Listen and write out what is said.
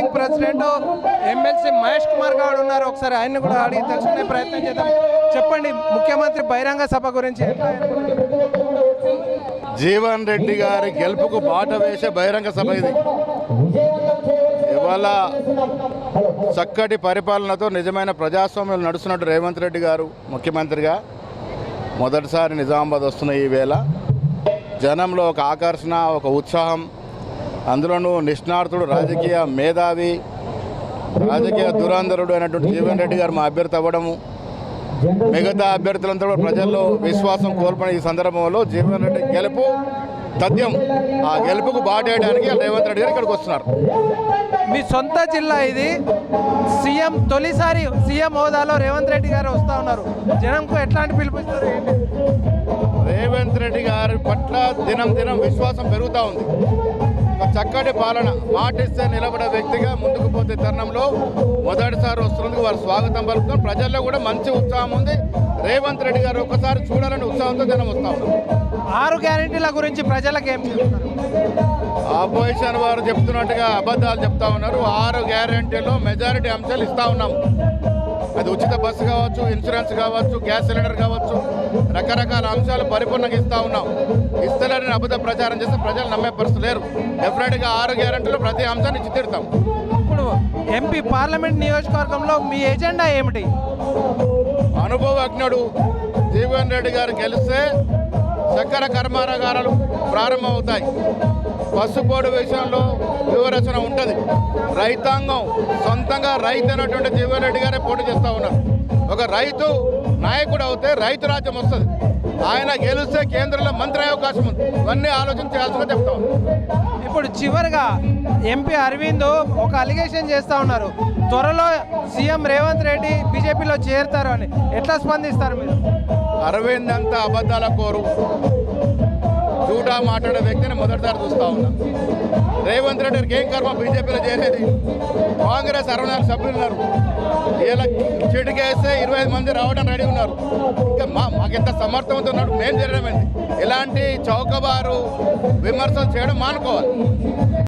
Working president MLC Mahesh Kumar Goud ఉన్నారు. ఒకసారి ఆయన్ని కూడా అడిగి తెలుసుకునే ప్రయత్నం చేద్దాం. చెప్పండి, ముఖ్యమంత్రి బహిరంగ సభ గురించి ఎట్లా జీవన్ రెడ్డి గారి గెలుపుకు బాట వేసే బహిరంగ సభ ఇది. ఇవాళ చక్కటి పరిపాలనతో నిజమైన ప్రజాస్వామ్యం నడుస్తున్నట్టు రేవంత్ రెడ్డి గారు ముఖ్యమంత్రిగా మొదటిసారి నిజామాబాద్ వస్తున్న ఈ వేళ జనంలో ఒక ఆకర్షణ, ఒక ఉత్సాహం, అందులోనూ నిష్ణాతుడు, రాజకీయ మేధావి, రాజకీయ దురంధరుడు అయినటువంటి జీవన్ రెడ్డి గారు మా అభ్యర్థి అవ్వడము, మిగతా అభ్యర్థులంతా కూడా ప్రజల్లో విశ్వాసం కోల్పోయిన ఈ సందర్భంలో జీవన్ రెడ్డి గెలుపు తథ్యం. ఆ గెలుపుకు బాటేయడానికి రేవంత్ రెడ్డి గారు ఇక్కడికి వస్తున్నారు. మీ సొంత జిల్లా ఇది. తొలిసారి సీఎం హోదాలో రేవంత్ రెడ్డి గారు వస్తూ ఉన్నారు. జనంకు ఎట్లాంటి పిలుపుస్తారు? రేవంత్ రెడ్డి గారి పట్ల దినం దినం విశ్వాసం పెరుగుతూ ఉంది. ఒక చక్కటి పాలన, మాటిస్తే నిలబడే వ్యక్తిగా ముందుకు పోతే తరుణంలో మొదటిసారి వస్తున్నందుకు వారు స్వాగతం పలుకుతాం. ప్రజల్లో కూడా మంచి ఉత్సాహం ఉంది. రేవంత్ రెడ్డి గారు ఒక్కసారి చూడాలని ఉత్సాహంతో జనం వస్తూ ఉన్నారు. 6 గ్యారెంటీల గురించి ప్రజలకు ఏం చెప్తున్నారు? ఆపోజిషన్ వారు చెప్తున్నట్టుగా అబద్ధాలు చెప్తా ఉన్నారు. 6 గ్యారెంటీలో మెజారిటీ అంశాలు ఇస్తూ ఉన్నాం. అది ఉచిత బస్సు కావచ్చు, ఇన్సూరెన్స్ కావచ్చు, గ్యాస్ సిలిండర్ కావచ్చు, రకరకాల అంశాలు పరిపూర్ణంగా ఇస్తూ ఉన్నాం. ఇస్తలేని అబద్ధ ప్రచారం చేస్తే ప్రజలు నమ్మే పరిస్థితి లేరు. డెఫినెట్గా 6 గ్యారెంటీలు ప్రతి అంశాన్ని ఇచ్చి తీరుతాం. ఇప్పుడు ఎంపీ పార్లమెంట్ నియోజకవర్గంలో మీ ఎజెండా ఏమిటి? అనుభవజ్ఞుడు జీవన్ రెడ్డి గారు గెలిస్తే చక్కెర కర్మాగారాలు ప్రారంభమవుతాయి. పసుపోడు విషయంలో వ్యూహరచన ఉంటుంది. రైతాంగం సొంతంగా రైతు అయినటువంటి జీవన్ రెడ్డి గారే పోటీ చేస్తూ ఉన్నారు. ఒక రైతు నాయకుడు అవుతే రైతు రాజ్యం వస్తుంది. ఆయన గెలిస్తే కేంద్రంలో మంత్రి అయ్యే అవకాశం ఉంది. ఇవన్నీ ఆలోచించాల్సిగా చెప్తా ఉన్నాం. ఇప్పుడు చివరిగా ఎంపీ అరవింద్ ఒక అలిగేషన్ చేస్తూ ఉన్నారు, త్వరలో సీఎం రేవంత్ రెడ్డి బీజేపీలో చేరుతారు అని. ఎట్లా స్పందిస్తారు మీరు? అరవింద్ అంతా అబద్ధాల కోరు, జూటా మాట్లాడే వ్యక్తిని మొదటిసారి చూస్తూ ఉన్నాం. రేవంత్ రెడ్డికి ఏం కర్మ బీజేపీలో చేరేది? కాంగ్రెస్ 64 సభ్యులు ఉన్నారు. ఇలా చిటికేస్తే 25 మంది రావడం రెడీ ఉన్నారు. ఇంకా మాకెంత సమర్థవంతం ఉన్నాడు, మేము చేరడం ఏంటి? ఇలాంటి చౌకబారు విమర్శలు చేయడం మానుకోవాలి.